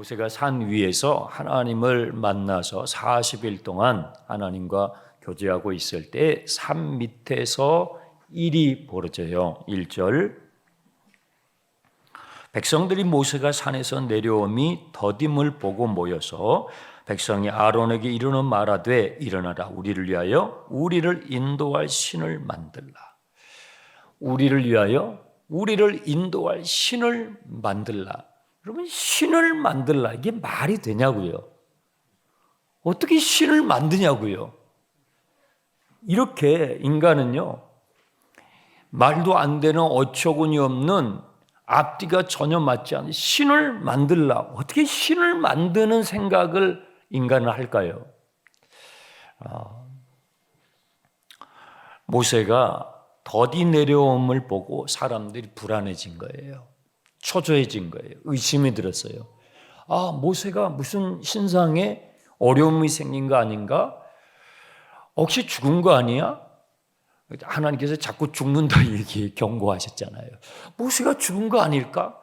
모세가 산 위에서 하나님을 만나서 40일 동안 하나님과 교제하고 있을 때 산 밑에서 일이 벌어져요. 1절 백성들이 모세가 산에서 내려옴이 더딤을 보고 모여서 백성이 아론에게 이르는 말하되 일어나라 우리를 위하여 우리를 인도할 신을 만들라. 우리를 위하여 우리를 인도할 신을 만들라. 여러분 신을 만들라 이게 말이 되냐고요? 어떻게 신을 만드냐고요? 이렇게 인간은요 말도 안 되는 어처구니 없는 앞뒤가 전혀 맞지 않는 신을 만들라. 어떻게 신을 만드는 생각을 인간은 할까요? 모세가 더디 내려옴을 보고 사람들이 불안해진 거예요. 초조해진 거예요. 의심이 들었어요. 모세가 무슨 신상에 어려움이 생긴 거 아닌가? 혹시 죽은 거 아니야? 하나님께서 자꾸 죽는다 얘기 경고하셨잖아요. 모세가 죽은 거 아닐까?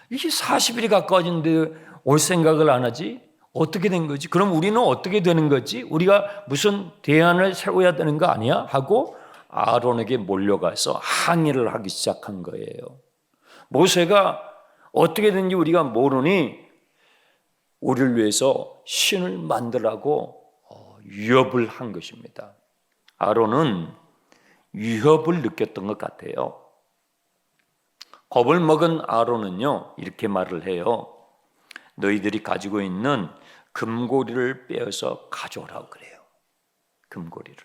이게 40일이 가까워지는데 올 생각을 안 하지? 어떻게 된 거지? 그럼 우리는 어떻게 되는 거지? 우리가 무슨 대안을 세워야 되는 거 아니야? 하고 아론에게 몰려가서 항의를 하기 시작한 거예요. 모세가 어떻게 된지 우리가 모르니 우리를 위해서 신을 만들라고 위협을 한 것입니다. 아론은 위협을 느꼈던 것 같아요. 겁을 먹은 아론은요 이렇게 말을 해요. 너희들이 가지고 있는 금고리를 빼어서 가져오라고 그래요. 금고리를.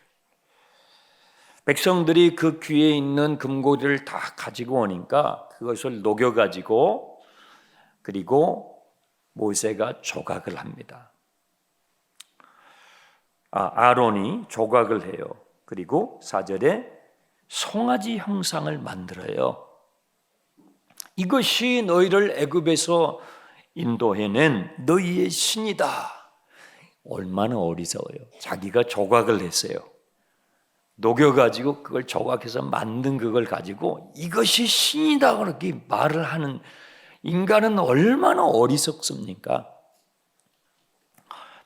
백성들이 그 귀에 있는 금고리를 다 가지고 오니까 그것을 녹여가지고 그리고 모세가 조각을 합니다. 아론이 조각을 해요. 그리고 4절에 송아지 형상을 만들어요. 이것이 너희를 애굽에서 인도해낸 너희의 신이다. 얼마나 어리석어요. 자기가 조각을 했어요. 녹여가지고 그걸 조각해서 만든 그걸 가지고 이것이 신이다 그렇게 말을 하는 인간은 얼마나 어리석습니까?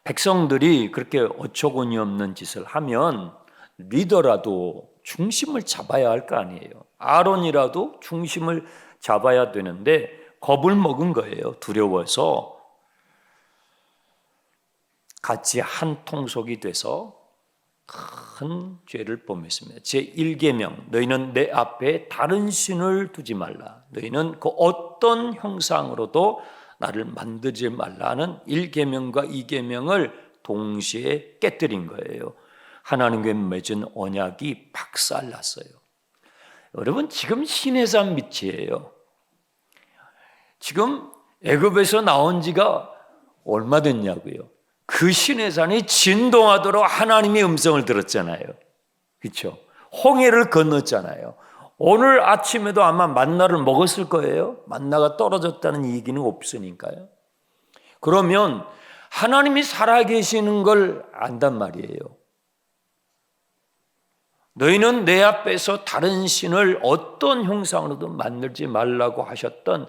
백성들이 그렇게 어처구니 없는 짓을 하면 리더라도 중심을 잡아야 할 거 아니에요. 아론이라도 중심을 잡아야 되는데 겁을 먹은 거예요. 두려워서 같이 한 통속이 돼서 큰 죄를 범했습니다. 제1계명 너희는 내 앞에 다른 신을 두지 말라. 너희는 그 어떤 형상으로도 나를 만들지 말라는 1계명과 2계명을 동시에 깨뜨린 거예요. 하나님과 맺은 언약이 박살났어요. 여러분 지금 시내산 밑이에요. 지금 애굽에서 나온 지가 얼마 됐냐고요. 그 시내산이 진동하도록 하나님의 음성을 들었잖아요. 그렇죠? 홍해를 건넜잖아요. 오늘 아침에도 아마 만나를 먹었을 거예요. 만나가 떨어졌다는 얘기는 없으니까요. 그러면 하나님이 살아계시는 걸 안단 말이에요. 너희는 내 앞에서 다른 신을 어떤 형상으로도 만들지 말라고 하셨던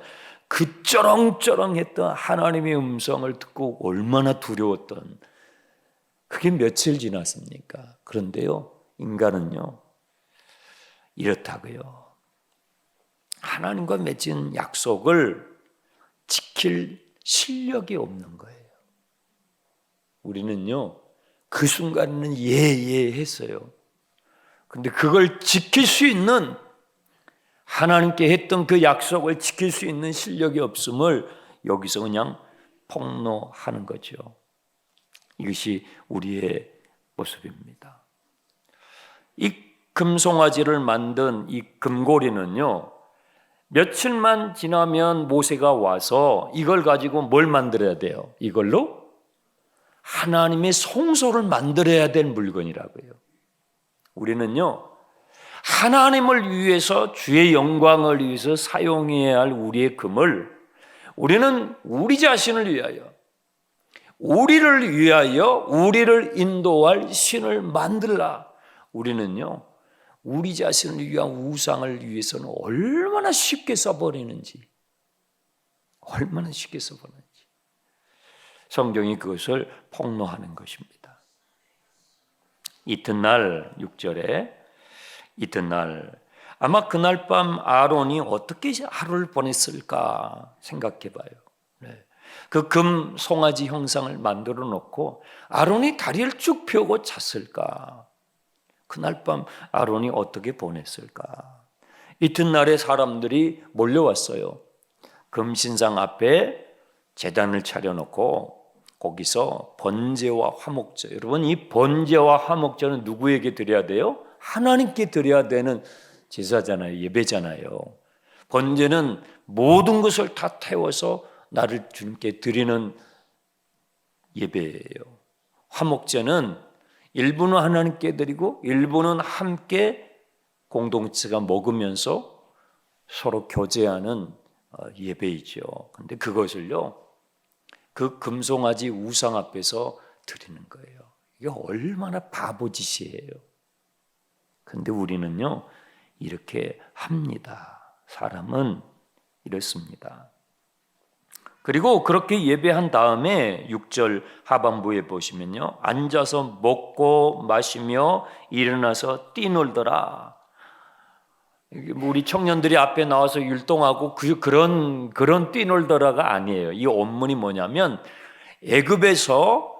그 쩌렁쩌렁했던 하나님의 음성을 듣고 얼마나 두려웠던 그게 며칠 지났습니까? 그런데요 인간은요 이렇다고요. 하나님과 맺은 약속을 지킬 실력이 없는 거예요. 우리는요 그 순간에는 예 했어요. 근데 그걸 지킬 수 있는 하나님께 했던 그 약속을 지킬 수 있는 실력이 없음을 여기서 그냥 폭로하는 거죠. 이것이 우리의 모습입니다. 이 금송아지를 만든 이 금고리는요 며칠만 지나면 모세가 와서 이걸 가지고 뭘 만들어야 돼요? 이걸로 하나님의 성소를 만들어야 될 물건이라고요. 우리는요 하나님을 위해서 주의 영광을 위해서 사용해야 할 우리의 금을 우리는 우리 자신을 위하여 우리를 인도할 신을 만들라. 우리는요 우리 자신을 위한 우상을 위해서는 얼마나 쉽게 써버리는지 성경이 그것을 폭로하는 것입니다. 이튿날 6절에 이튿날 아마 그날 밤 아론이 어떻게 하루를 보냈을까 생각해 봐요. 그 금 송아지 형상을 만들어 놓고 아론이 다리를 쭉 펴고 잤을까? 그날 밤 아론이 어떻게 보냈을까? 이튿날에 사람들이 몰려왔어요. 금신상 앞에 제단을 차려놓고 거기서 번제와 화목제, 여러분 이 번제와 화목제는 누구에게 드려야 돼요? 하나님께 드려야 되는 제사잖아요. 예배잖아요. 번제는 모든 것을 다 태워서 나를 주님께 드리는 예배예요. 화목제는 일부는 하나님께 드리고 일부는 함께 공동체가 먹으면서 서로 교제하는 예배이죠. 근데 그것을요, 그 금송아지 우상 앞에서 드리는 거예요. 이게 얼마나 바보짓이에요. 근데 우리는요, 이렇게 합니다. 사람은 이렇습니다. 그리고 그렇게 예배한 다음에 6절 하반부에 보시면요, 앉아서 먹고 마시며 일어나서 뛰놀더라. 우리 청년들이 앞에 나와서 율동하고 그런 뛰놀더라가 아니에요. 이 원문이 뭐냐면 애굽에서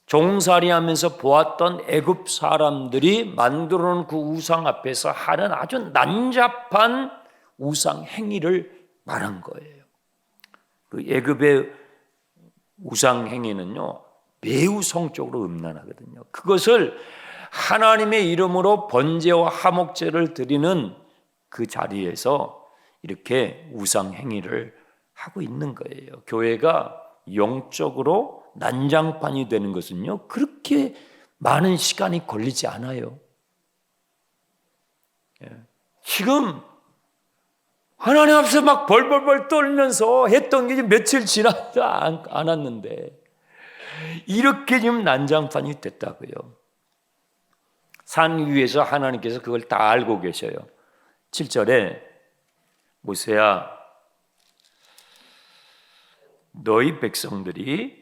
종살이하면서 보았던 애굽 사람들이 만들어 놓은 그 우상 앞에서 하는 아주 난잡한 우상 행위를 말한 거예요. 그 애굽의 우상 행위는요, 매우 성적으로 음란하거든요. 그것을 하나님의 이름으로 번제와 화목제를 드리는 그 자리에서 이렇게 우상 행위를 하고 있는 거예요. 교회가 영적으로 난장판이 되는 것은요, 그렇게 많은 시간이 걸리지 않아요. 지금 하나님 앞에서 막 벌벌벌 떨면서 했던 게 며칠 지나지 않았는데 이렇게 지금 난장판이 됐다고요. 산 위에서 하나님께서 그걸 다 알고 계셔요. 7절에 모세야, 너희 백성들이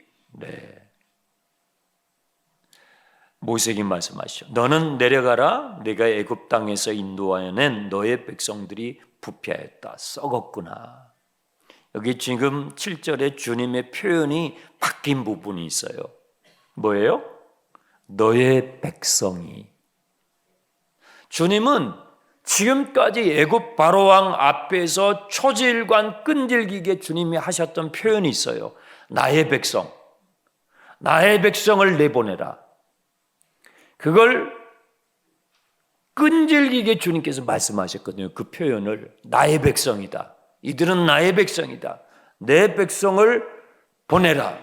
모세에게 말씀하시죠. 너는 내려가라. 내가 애굽 땅에서 인도하여 낸 너의 백성들이 부패하였다. 썩었구나. 여기 지금 7절에 주님의 표현이 바뀐 부분이 있어요. 뭐예요? 너의 백성이. 주님은 지금까지 애굽 바로왕 앞에서 초질관 끈질기게 주님이 하셨던 표현이 있어요. 나의 백성, 나의 백성을 내보내라. 그걸 끈질기게 주님께서 말씀하셨거든요. 그 표현을 나의 백성이다. 이들은 나의 백성이다. 내 백성을 보내라.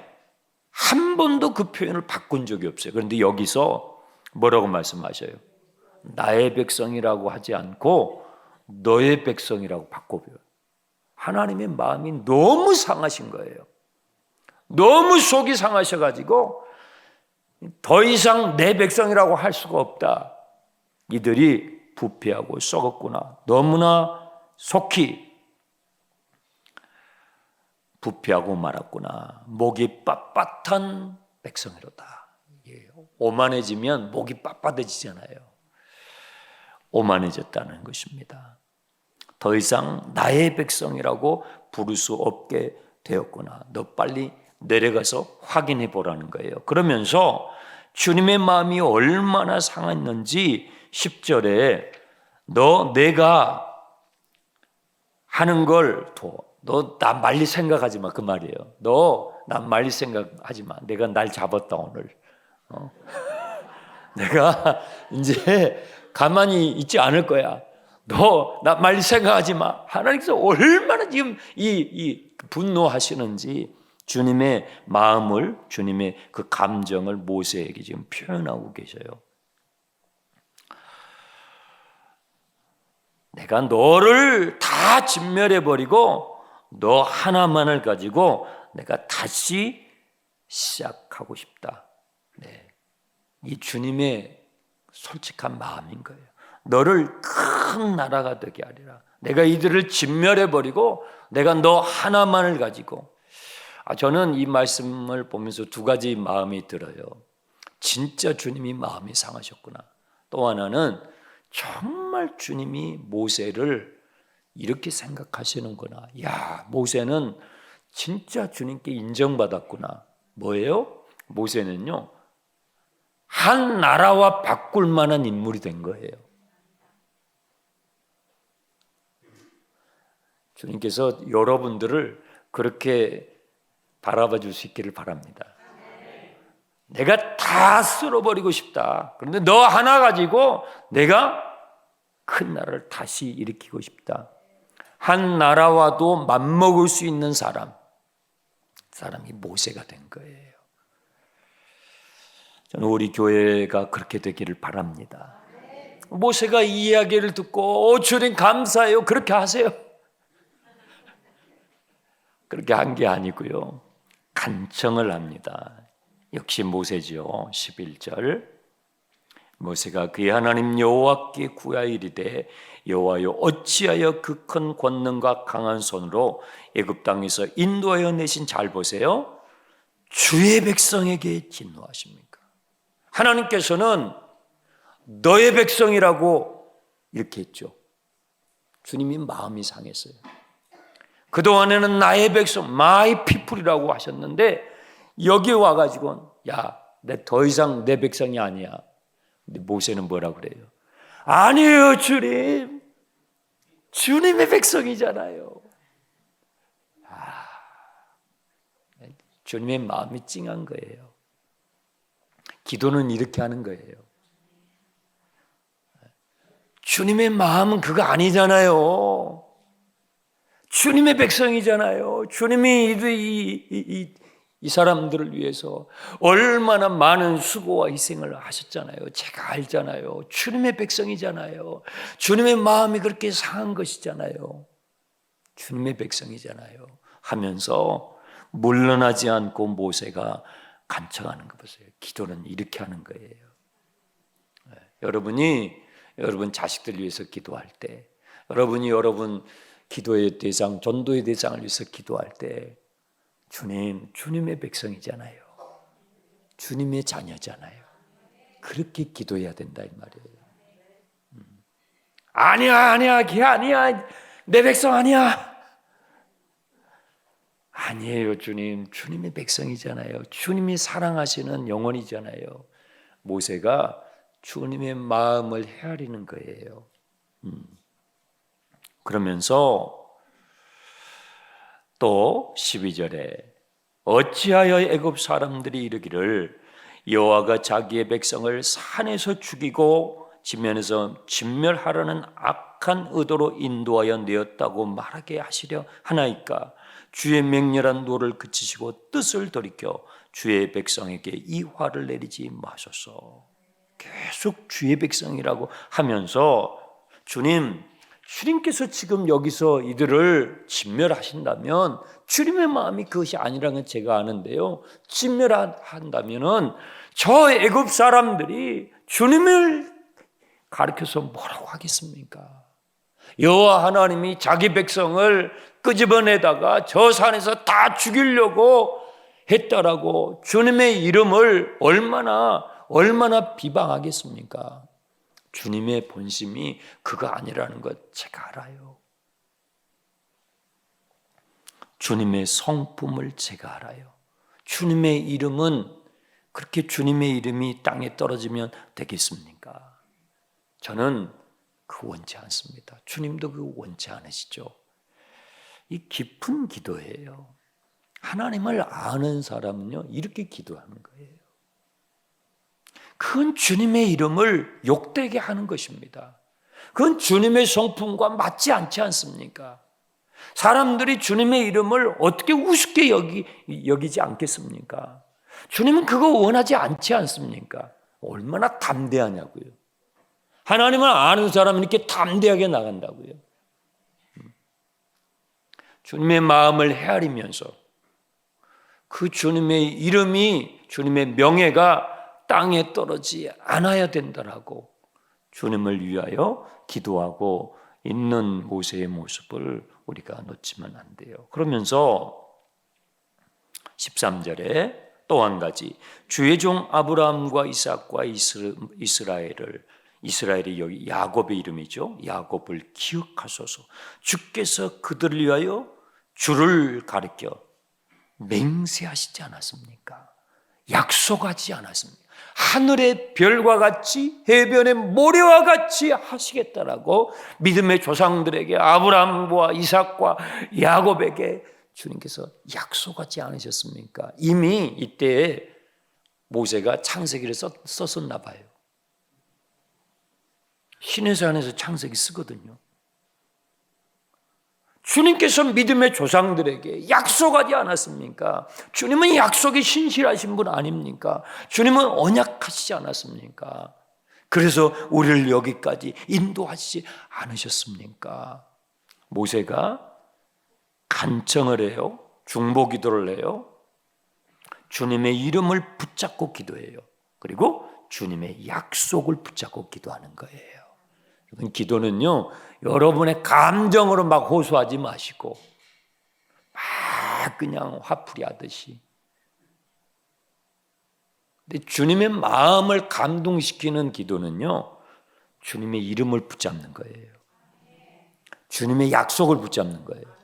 한 번도 그 표현을 바꾼 적이 없어요. 그런데 여기서 뭐라고 말씀하셔요? 나의 백성이라고 하지 않고 너의 백성이라고 바꿔줘요. 하나님의 마음이 너무 상하신 거예요. 너무 속이 상하셔가지고 더 이상 내 백성이라고 할 수가 없다. 이들이 부패하고 썩었구나. 너무나 속히 부패하고 말았구나. 목이 빳빳한 백성이로다. 오만해지면 목이 빳빳해지잖아요. 오만해졌다는 것입니다. 더 이상 나의 백성이라고 부를 수 없게 되었구나. 너 빨리 내려가서 확인해 보라는 거예요. 그러면서 주님의 마음이 얼마나 상했는지 10절에 너 내가 하는 걸 너 나 말리 생각하지 마. 그 말이에요. 너 나 말리 생각하지 마. 내가 날 잡았다 오늘. 내가 이제 가만히 있지 않을 거야. 너 나 말리 생각하지 마. 하나님께서 얼마나 지금 이 분노하시는지 주님의 마음을, 주님의 그 감정을 모세에게 지금 표현하고 계셔요. 내가 너를 다 진멸해버리고 너 하나만을 가지고 내가 다시 시작하고 싶다. 이 주님의 솔직한 마음인 거예요. 너를 큰 나라가 되게 하리라. 내가 이들을 진멸해버리고 내가 너 하나만을 가지고 저는 이 말씀을 보면서 두 가지 마음이 들어요. 진짜 주님이 마음이 상하셨구나. 또 하나는 정말 주님이 모세를 이렇게 생각하시는구나. 야, 모세는 진짜 주님께 인정받았구나. 뭐예요? 모세는요, 한 나라와 바꿀 만한 인물이 된 거예요. 주님께서 여러분들을 그렇게 바라봐 줄 수 있기를 바랍니다. 내가 다 쓸어버리고 싶다. 그런데 너 하나 가지고 내가 큰 나라를 다시 일으키고 싶다. 한 나라와도 맞먹을 수 있는 사람이 모세가 된 거예요. 저는 우리 교회가 그렇게 되기를 바랍니다. 모세가 이 이야기를 듣고 주님 감사해요. 그렇게 하세요. 그렇게 한 게 아니고요. 간청을 합니다. 역시 모세죠. 11절 모세가 그의 하나님 여호와께 구하여 이르되 여호와여 어찌하여 그 큰 권능과 강한 손으로 애굽 땅에서 인도하여 내신 잘 보세요. 주의 백성에게 진노하십니까? 하나님께서는 너의 백성이라고 이렇게 했죠. 주님이 마음이 상했어요. 그동안에는 나의 백성, my people이라고 하셨는데 여기 와가지고 야, 내 더 이상 내 백성이 아니야. 근데 모세는 뭐라고 그래요? 아니에요, 주님. 주님의 백성이잖아요. 주님의 마음이 찡한 거예요. 기도는 이렇게 하는 거예요. 주님의 마음은 그거 아니잖아요. 주님의 백성이잖아요. 주님이 이 사람들을 위해서 얼마나 많은 수고와 희생을 하셨잖아요. 제가 알잖아요. 주님의 백성이잖아요. 주님의 마음이 그렇게 상한 것이잖아요. 주님의 백성이잖아요. 하면서 물러나지 않고 모세가 간청하는 거 보세요. 기도는 이렇게 하는 거예요. 여러분 자식들 위해서 기도할 때, 여러분 기도의 대상, 전도의 대상을 위해서 기도할 때 주님의 백성이잖아요. 주님의 자녀잖아요. 그렇게 기도해야 된다 이 말이에요. 아니야, 걔 아니야. 내 백성 아니야. 아니에요, 주님. 주님의 백성이잖아요. 주님이 사랑하시는 영혼이잖아요. 모세가 주님의 마음을 헤아리는 거예요. 그러면서 또 12절에 어찌하여 애굽 사람들이 이르기를 여호와가 자기의 백성을 산에서 죽이고 지면에서 진멸하려는 악한 의도로 인도하여 내었다고 말하게 하시려 하나이까. 주의 맹렬한 노를 그치시고 뜻을 돌이켜 주의 백성에게 이 화를 내리지 마소서. 계속 주의 백성이라고 하면서 주님께서 지금 여기서 이들을 진멸하신다면 주님의 마음이 그것이 아니라는 건 제가 아는데요. 진멸한다면은 저 애굽 사람들이 주님을 가르쳐서 뭐라고 하겠습니까? 여호와 하나님이 자기 백성을 끄집어내다가 저 산에서 다 죽이려고 했다라고 주님의 이름을 얼마나 비방하겠습니까? 주님의 본심이 그거 아니라는 것 제가 알아요. 주님의 성품을 제가 알아요. 주님의 이름은 그렇게 주님의 이름이 땅에 떨어지면 되겠습니까? 저는 그거 원치 않습니다. 주님도 그거 원치 않으시죠. 이 깊은 기도예요. 하나님을 아는 사람은요 이렇게 기도하는 거예요. 그건 주님의 이름을 욕되게 하는 것입니다. 그건 주님의 성품과 맞지 않지 않습니까? 사람들이 주님의 이름을 어떻게 우습게 여기지 않겠습니까? 주님은 그거 원하지 않지 않습니까? 얼마나 담대하냐고요. 하나님을 아는 사람은 이렇게 담대하게 나간다고요. 주님의 마음을 헤아리면서 그 주님의 이름이, 주님의 명예가 땅에 떨어지지 않아야 된다라고 주님을 위하여 기도하고 있는 모세의 모습을 우리가 놓치면 안 돼요. 그러면서 13절에 또 한 가지, 주의 종 아브라함과 이삭과 이스라엘이 여기 야곱의 이름이죠. 야곱을 기억하소서. 주께서 그들을 위하여 주를 가리켜 맹세하시지 않았습니까? 약속하지 않았습니까? 하늘의 별과 같이 해변의 모래와 같이 하시겠다라고 믿음의 조상들에게, 아브라함과 이삭과 야곱에게 주님께서 약속하지 않으셨습니까? 이미 이때 모세가 창세기를 썼었나 봐요. 시내산에서 창세기 쓰거든요. 주님께서 믿음의 조상들에게 약속하지 않았습니까? 주님은 약속이 신실하신 분 아닙니까? 주님은 언약하시지 않았습니까? 그래서 우리를 여기까지 인도하시지 않으셨습니까? 모세가 간청을 해요. 중보기도를 해요. 주님의 이름을 붙잡고 기도해요. 그리고 주님의 약속을 붙잡고 기도하는 거예요. 여러분, 기도는요, 여러분의 감정으로 막 호소하지 마시고 막 그냥 화풀이 하듯이, 근데 주님의 마음을 감동시키는 기도는요, 주님의 이름을 붙잡는 거예요. 주님의 약속을 붙잡는 거예요.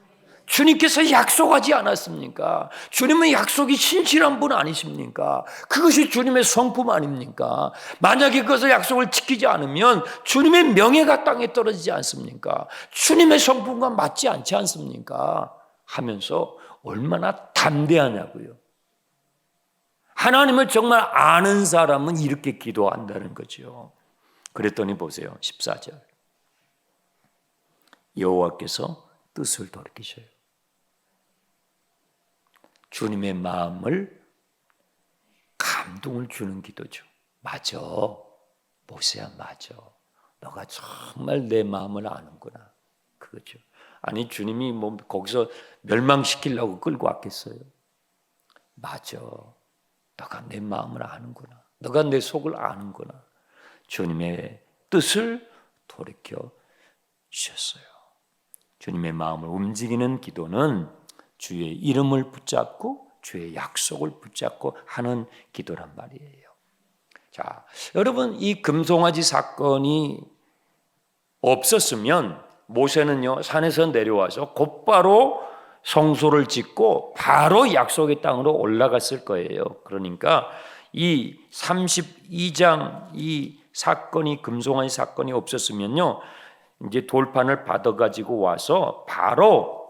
주님께서 약속하지 않았습니까? 주님은 약속이 신실한 분 아니십니까? 그것이 주님의 성품 아닙니까? 만약에 그것을 약속을 지키지 않으면 주님의 명예가 땅에 떨어지지 않습니까? 주님의 성품과 맞지 않지 않습니까? 하면서 얼마나 담대하냐고요. 하나님을 정말 아는 사람은 이렇게 기도한다는 거죠. 그랬더니 보세요. 14절. 여호와께서 뜻을 돌이키셔요. 주님의 마음을 감동을 주는 기도죠. 맞아. 모세야, 맞아. 너가 정말 내 마음을 아는구나. 그거죠. 아니, 주님이 뭐 거기서 멸망시키려고 끌고 왔겠어요. 맞아. 너가 내 마음을 아는구나. 너가 내 속을 아는구나. 주님의 뜻을 돌이켜 주셨어요. 주님의 마음을 움직이는 기도는 주의 이름을 붙잡고 주의 약속을 붙잡고 하는 기도란 말이에요. 자, 여러분, 이 금송아지 사건이 없었으면 모세는요, 산에서 내려와서 곧바로 성소를 짓고 바로 약속의 땅으로 올라갔을 거예요. 그러니까 이 32장 이 사건이, 금송아지 사건이 없었으면요, 이제 돌판을 받아가지고 와서 바로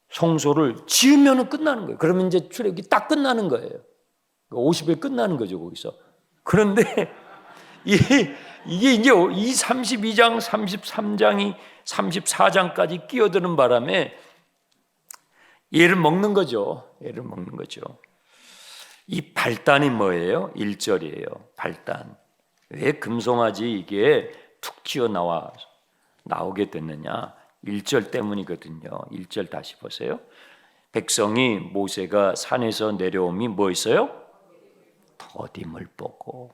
성소를 지으면 끝나는 거예요. 그러면 이제 출애굽이 딱 끝나는 거예요. 50일 끝나는 거죠, 거기서. 그런데 이게 이제 이 32장, 33장이 34장까지 끼어드는 바람에 얘를 먹는 거죠. 얘를 먹는 거죠. 이 발단이 뭐예요? 1절이에요. 발단. 왜 금송아지 이게 툭 튀어 나오게 됐느냐? 1절 때문이거든요. 1절 다시 보세요. 백성이 모세가 산에서 내려옴이 뭐 있어요? 더딤을 보고.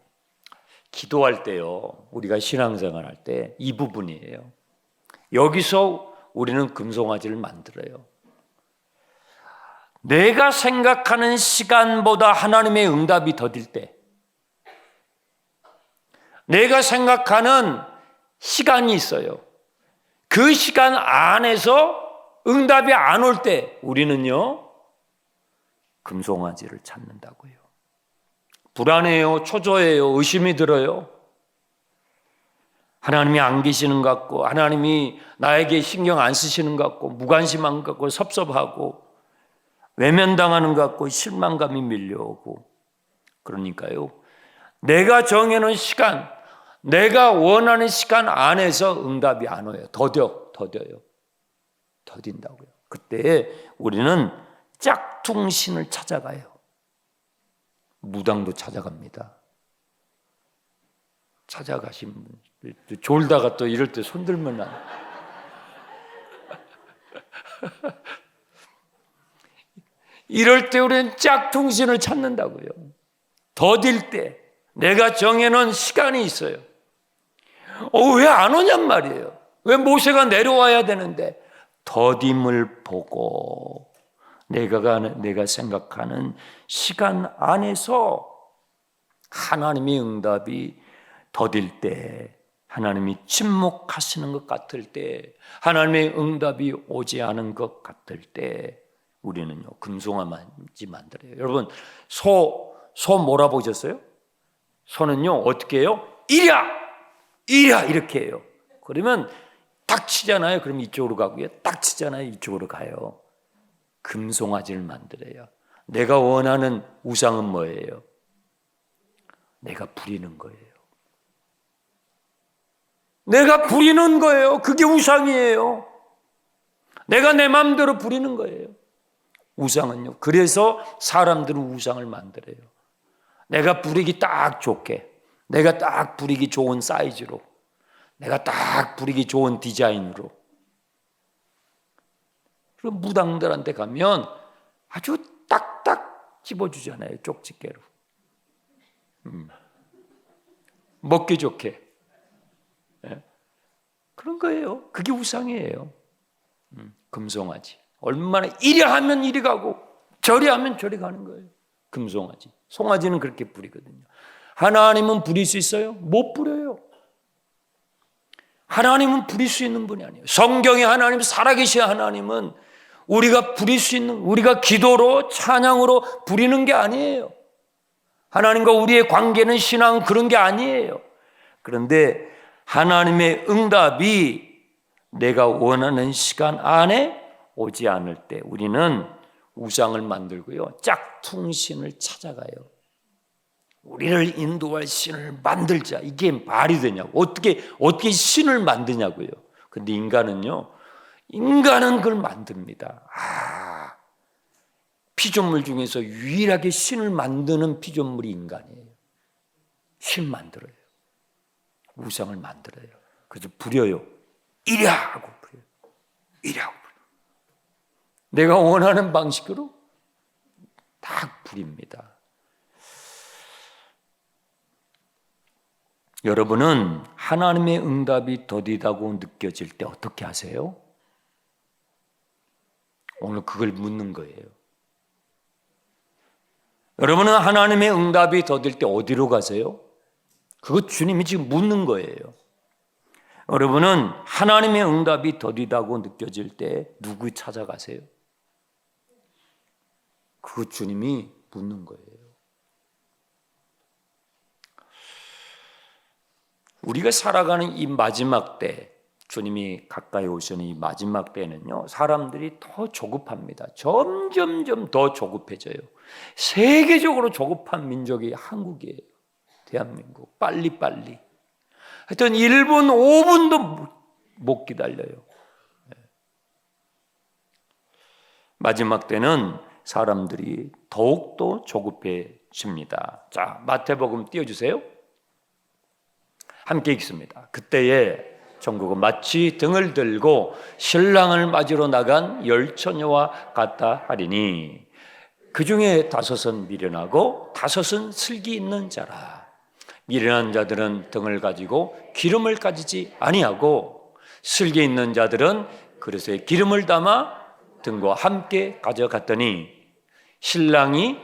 기도할 때요, 우리가 신앙생활 할 때 이 부분이에요. 여기서 우리는 금송아지를 만들어요. 내가 생각하는 시간보다 하나님의 응답이 더딜 때, 내가 생각하는 시간이 있어요. 그 시간 안에서 응답이 안 올 때 우리는요, 금송아지를 찾는다고요. 불안해요, 초조해요, 의심이 들어요. 하나님이 안 계시는 것 같고, 하나님이 나에게 신경 안 쓰시는 것 같고, 무관심한 것 같고, 섭섭하고, 외면당하는 것 같고, 실망감이 밀려오고. 그러니까요, 내가 정해놓은 시간, 내가 원하는 시간 안에서 응답이 안 와요. 더뎌요. 더딘다고요. 그때 우리는 짝퉁신을 찾아가요. 무당도 찾아갑니다. 찾아가신 분, 졸다가 또 이럴 때 손들면 안. 이럴 때 우리는 짝퉁신을 찾는다고요. 더딜 때 내가 정해놓은 시간이 있어요. 왜 안 오냔 말이에요. 왜 모세가 내려와야 되는데? 더딤을 보고 내가 생각하는 시간 안에서 하나님의 응답이 더딜 때, 하나님이 침묵하시는 것 같을 때, 하나님의 응답이 오지 않은 것 같을 때 우리는요 금송아지 만들어요. 여러분 소 몰아보셨어요? 소는요 어떻게 해요? 이랴 이렇게 해요. 그러면 딱 치잖아요. 그럼 이쪽으로 가고요. 딱 치잖아요. 이쪽으로 가요. 금송아지를 만들어요. 내가 원하는 우상은 뭐예요? 내가 부리는 거예요. 내가 부리는 거예요. 그게 우상이에요. 내가 내 마음대로 부리는 거예요. 우상은요. 그래서 사람들은 우상을 만들어요. 내가 부리기 딱 좋게, 내가 딱 부리기 좋은 사이즈로, 내가 딱 부리기 좋은 디자인으로. 그럼 무당들한테 가면 아주 딱딱 집어주잖아요. 쪽집게로. 먹기 좋게. 그런 거예요. 그게 우상이에요. 금송아지. 얼마나 이리 하면 이리 가고 저리 하면 저리 가는 거예요. 금송아지. 송아지는 그렇게 부리거든요. 하나님은 부릴 수 있어요? 못 부려요. 하나님은 부릴 수 있는 분이 아니에요. 성경에 하나님, 살아계신 하나님은 우리가 부릴 수 있는, 우리가 기도로 찬양으로 부리는 게 아니에요. 하나님과 우리의 관계는 신앙은 그런 게 아니에요. 그런데 하나님의 응답이 내가 원하는 시간 안에 오지 않을 때 우리는 우상을 만들고요. 짝퉁신을 찾아가요. 우리를 인도할 신을 만들자. 이게 말이 되냐고. 어떻게 신을 만드냐고요. 근데 인간은 그걸 만듭니다. 피조물 중에서 유일하게 신을 만드는 피조물이 인간이에요. 신 만들어요. 우상을 만들어요. 그래서 부려요. 이랴 하고 부려요. 이랴 하고 부려요. 내가 원하는 방식으로 딱 부립니다. 여러분은 하나님의 응답이 더디다고 느껴질 때 어떻게 하세요? 오늘 그걸 묻는 거예요. 여러분은 하나님의 응답이 더딜 때 어디로 가세요? 그거 주님이 지금 묻는 거예요. 여러분은 하나님의 응답이 더디다고 느껴질 때 누구 찾아가세요? 그거 주님이 묻는 거예요. 우리가 살아가는 이 마지막 때, 주님이 가까이 오시는 이 마지막 때는요, 사람들이 더 조급합니다. 점점점 더 조급해져요. 세계적으로 조급한 민족이 한국이에요. 대한민국. 빨리빨리. 하여튼 1분, 5분도 못 기다려요. 마지막 때는 사람들이 더욱더 조급해집니다. 자, 마태복음 띄워주세요. 함께 읽습니다. 그때에 천국은 마치 등을 들고 신랑을 맞으러 나간 10처녀와 같다 하리니 그 중에 5은 미련하고 5은 슬기 있는 자라. 미련한 자들은 등을 가지고 기름을 가지지 아니하고 슬기 있는 자들은 그릇에 기름을 담아 등과 함께 가져갔더니 신랑이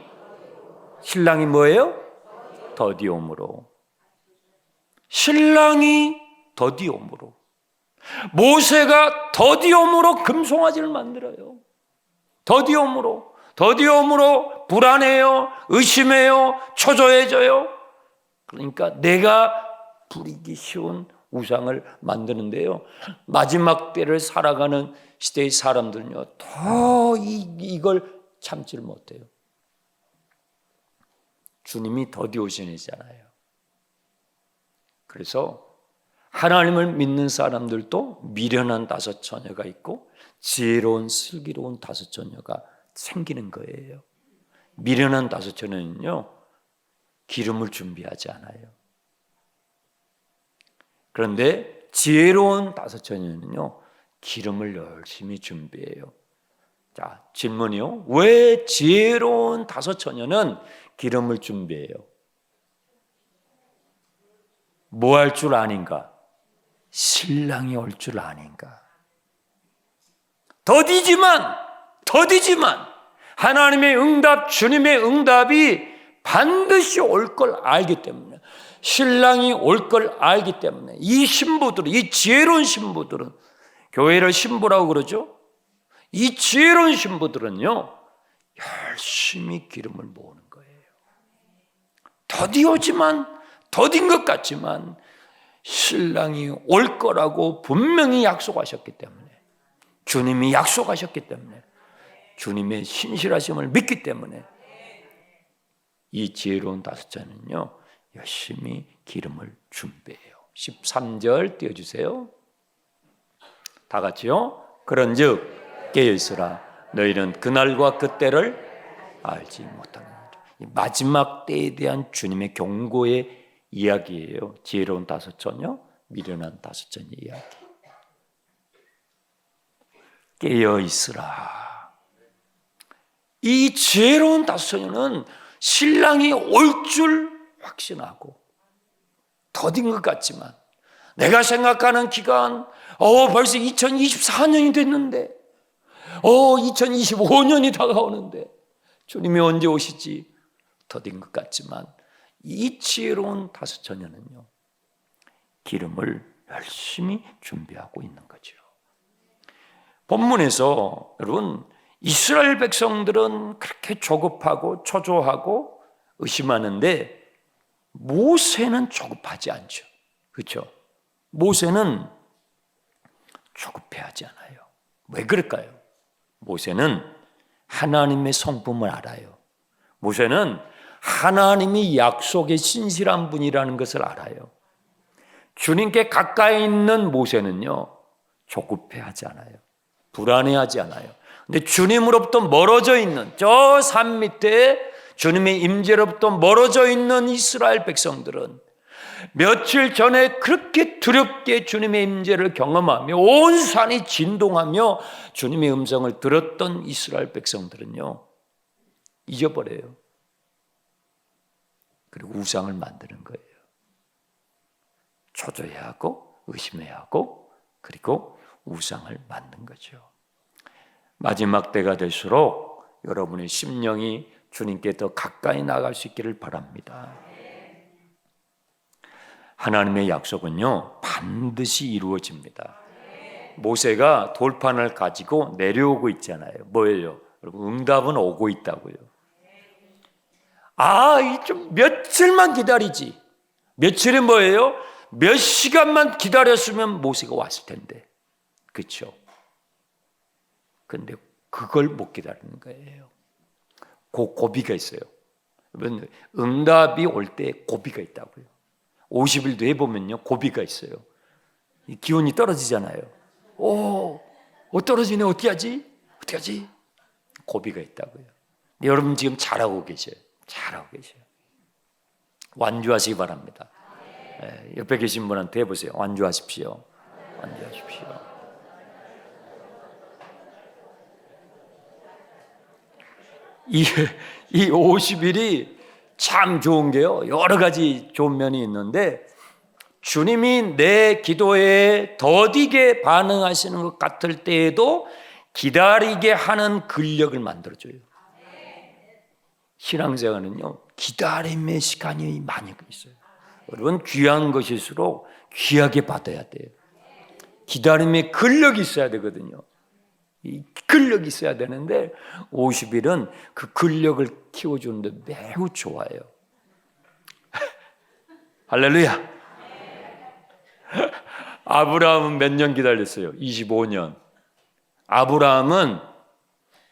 뭐예요? 더디옴으로. 신랑이 더디옴으로. 모세가 더디옴으로 금송아지를 만들어요. 더디옴으로 불안해요, 의심해요, 초조해져요. 그러니까 내가 부리기 쉬운 우상을 만드는데요. 마지막 때를 살아가는 시대의 사람들은요, 더 이걸 참지를 못해요. 주님이 더디 오시잖아요. 그래서 하나님을 믿는 사람들도 미련한 5처녀가 있고 지혜로운 슬기로운 5처녀가 생기는 거예요. 미련한 5처녀는요, 기름을 준비하지 않아요. 그런데 지혜로운 5처녀는요, 기름을 열심히 준비해요. 자, 질문이요. 왜 지혜로운 5처녀는 기름을 준비해요? 뭐 할 줄 아닌가? 신랑이 올 줄 아닌가? 더디지만 하나님의 응답, 주님의 응답이 반드시 올 걸 알기 때문에, 신랑이 올 걸 알기 때문에 이 신부들은, 이 지혜로운 신부들은, 교회를 신부라고 그러죠. 이 지혜로운 신부들은요, 열심히 기름을 모으는 거예요. 더딘 것 같지만 신랑이 올 거라고 분명히 약속하셨기 때문에, 주님이 약속하셨기 때문에, 주님의 신실하심을 믿기 때문에 이 지혜로운 다섯째는요, 열심히 기름을 준비해요. 13절 띄워주세요. 다 같이요. 그런즉 깨어있으라. 너희는 그날과 그때를 알지 못하느니라. 마지막 때에 대한 주님의 경고의 이야기예요. 지혜로운 다섯째요, 미련한 다섯째 이야기. 깨어있으라. 이 지혜로운 다섯째는 신랑이 올 줄 확신하고, 더딘 것 같지만, 내가 생각하는 기간, 벌써 2024년이 됐는데, 2025년이 다가오는데, 주님이 언제 오시지? 더딘 것 같지만, 이 지혜로운 다섯 처녀는요, 기름을 열심히 준비하고 있는 거죠. 본문에서 여러분, 이스라엘 백성들은 그렇게 조급하고 초조하고 의심하는데 모세는 조급하지 않죠. 그렇죠? 모세는 조급해하지 않아요. 왜 그럴까요? 모세는 하나님의 성품을 알아요. 모세는 하나님이 약속에 신실한 분이라는 것을 알아요. 주님께 가까이 있는 모세는요, 조급해하지 않아요. 불안해하지 않아요. 근데 주님으로부터 멀어져 있는, 저 산 밑에 주님의 임재로부터 멀어져 있는 이스라엘 백성들은 며칠 전에 그렇게 두렵게 주님의 임재를 경험하며 온 산이 진동하며 주님의 음성을 들었던 이스라엘 백성들은요, 잊어버려요. 그리고 우상을 만드는 거예요. 초조해야 하고 의심해야 하고, 그리고 우상을 만든 거죠. 마지막 때가 될수록 여러분의 심령이 주님께 더 가까이 나갈 수 있기를 바랍니다. 하나님의 약속은요, 반드시 이루어집니다. 모세가 돌판을 가지고 내려오고 있잖아요. 뭐예요? 여러분, 응답은 오고 있다고요. 좀 며칠만 기다리지. 며칠이 뭐예요? 몇 시간만 기다렸으면 모세가 왔을 텐데. 그렇죠? 근데 그걸 못 기다리는 거예요. 고비가 있어요. 응답이 올 때 고비가 있다고요. 50일 뒤에 보면요, 고비가 있어요. 기온이 떨어지잖아요. 떨어지네. 어떻게 하지? 고비가 있다고요. 여러분 지금 잘하고 계셔요. 완주하시기 바랍니다. 옆에 계신 분한테 해보세요. 완주하십시오. 이 50일이 참 좋은 게요, 여러 가지 좋은 면이 있는데, 주님이 내 기도에 더디게 반응하시는 것 같을 때에도 기다리게 하는 근력을 만들어줘요. 신앙생활은요, 기다림의 시간이 많이 있어요. 여러분, 귀한 것일수록 귀하게 받아야 돼요. 기다림의 근력이 있어야 되거든요. 이 근력이 있어야 되는데 50일은 그 근력을 키워주는데 매우 좋아요. 할렐루야. 아브라함은 몇 년 기다렸어요? 25년. 아브라함은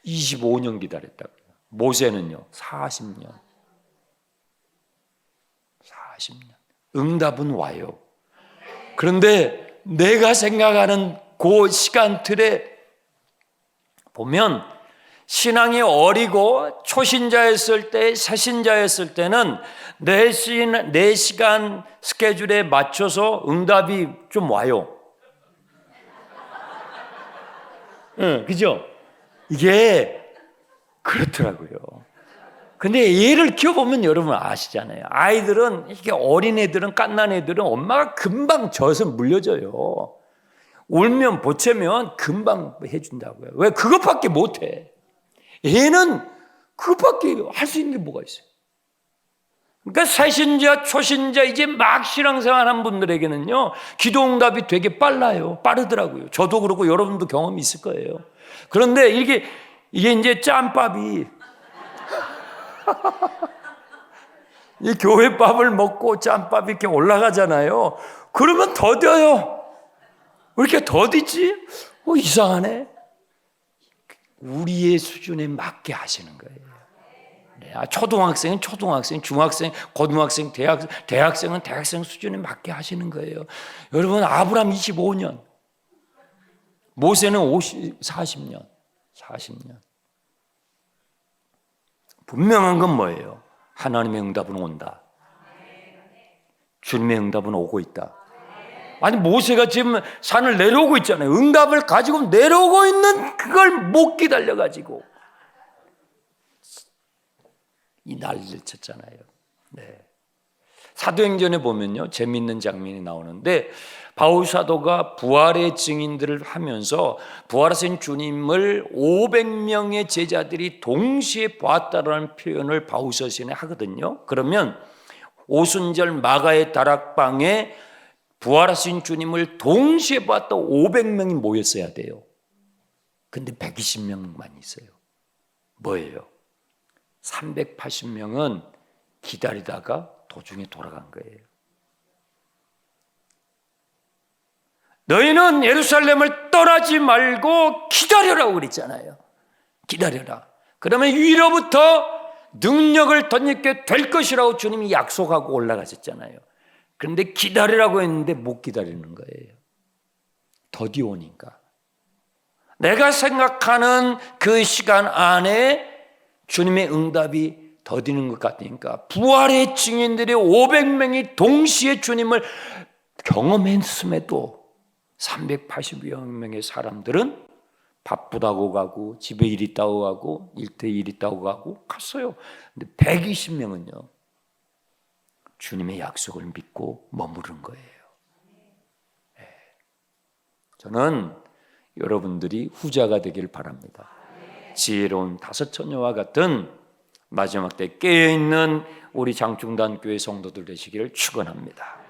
25년 기다렸다고요. 모세는요, 40년. 응답은 와요. 그런데 내가 생각하는 그 시간 틀에 보면, 신앙이 어리고 초신자였을 때, 새신자였을 때는 내 시간 스케줄에 맞춰서 응답이 좀 와요. 그죠? 이게 그렇더라고요. 근데 얘를 키워보면 여러분 아시잖아요. 아이들은, 이렇게 어린애들은, 갓난애들은 엄마가 금방 져서 물려줘요. 울면 보채면 금방 해준다고요. 왜? 그것밖에 못해. 얘는 그밖에 할 수 있는 게 뭐가 있어요? 그러니까 새신자, 초신자, 이제 막 신앙생활한 분들에게는요, 기도응답이 되게 빠르더라고요. 저도 그렇고 여러분도 경험이 있을 거예요. 그런데 이게 이제 짬밥이 이 교회밥을 먹고 짬밥이 이렇게 올라가잖아요. 그러면 더뎌요. 왜 이렇게 더디지? 이상하네. 우리의 수준에 맞게 하시는 거예요. 초등학생은 초등학생, 중학생, 고등학생, 대학생은 대학생 수준에 맞게 하시는 거예요. 여러분, 아브람 25년, 모세는 40년. 분명한 건 뭐예요? 하나님의 응답은 온다. 주님의 응답은 오고 있다. 아니, 모세가 지금 산을 내려오고 있잖아요. 응답을 가지고 내려오고 있는 그걸 못 기다려가지고 이 난리를 쳤잖아요. 네. 사도행전에 보면요, 재미있는 장면이 나오는데, 바울 사도가 부활의 증인들을 하면서 부활하신 주님을 500명의 제자들이 동시에 보았다라는 표현을 바울 서신에 하거든요. 그러면 오순절 마가의 다락방에 부활하신 주님을 동시에 봤다 500명이 모였어야 돼요. 근데 120명만 있어요. 뭐예요? 380명은 기다리다가 도중에 돌아간 거예요. 너희는 예루살렘을 떠나지 말고 기다려라고 그랬잖아요. 기다려라. 그러면 위로부터 능력을 덧입게 될 것이라고 주님이 약속하고 올라가셨잖아요. 그런데 기다리라고 했는데 못 기다리는 거예요. 더디 오니까. 내가 생각하는 그 시간 안에 주님의 응답이 더디는 것 같으니까 부활의 증인들이 500명이 동시에 주님을 경험했음에도 380여 명의 사람들은 바쁘다고 가고 집에 일 있다고 가고 일터에 일 있다고 가고 갔어요. 근데 120명은요, 주님의 약속을 믿고 머무른 거예요. 네. 저는 여러분들이 후자가 되길 바랍니다. 지혜로운 다섯 처녀와 같은 마지막 때 깨어있는 우리 장충단 교회 성도들 되시기를 축원합니다.